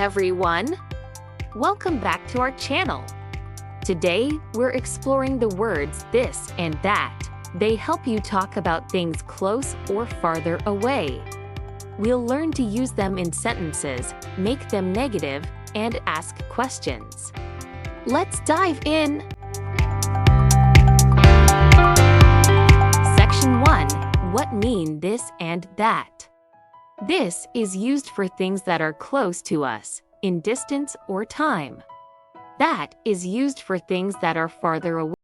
everyone! Welcome back to our channel. Today, we're exploring the words this and that. They help you talk about things close or farther away. We'll learn to use them in sentences, make them negative, and ask questions. Let's dive in! Section 1. What mean this and that? This is used for things that are close to us, in distance or time. That is used for things that are farther away.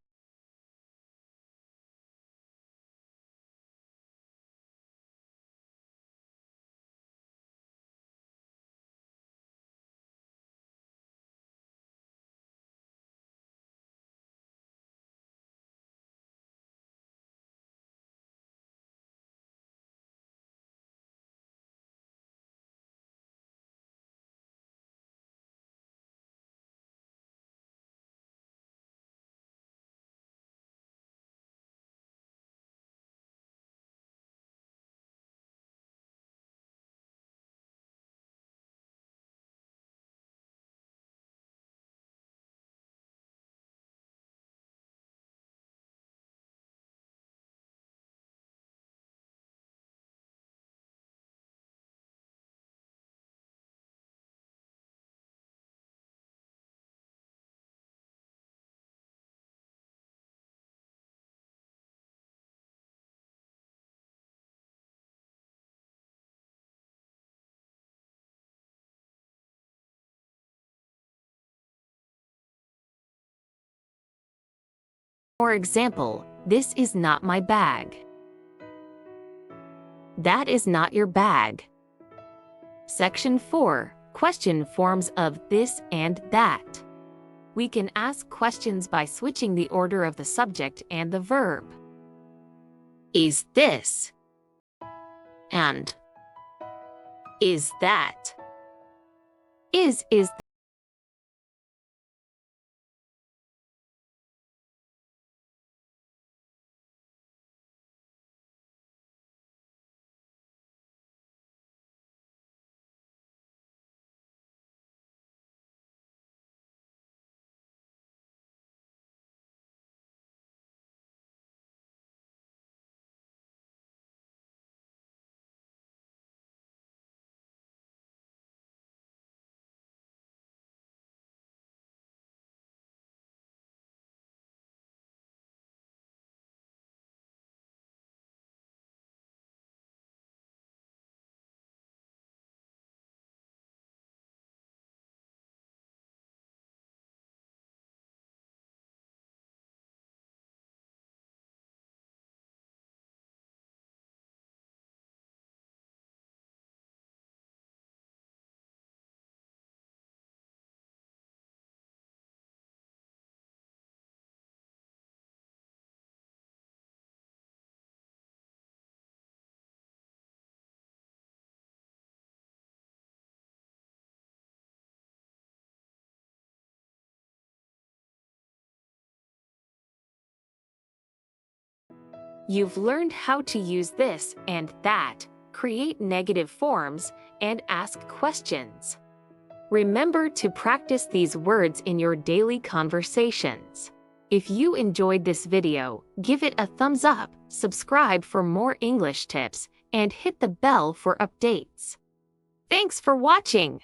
For example, this is not my bag. That is not your bag. Section 4. Question forms of this and that. We can ask questions by switching the order of the subject and the verb. Is this? And is that? Is You've learned how to use this and that, create negative forms, and ask questions. Remember to practice these words in your daily conversations. If you enjoyed this video, give it a thumbs up, subscribe for more English tips, and hit the bell for updates. Thanks for watching!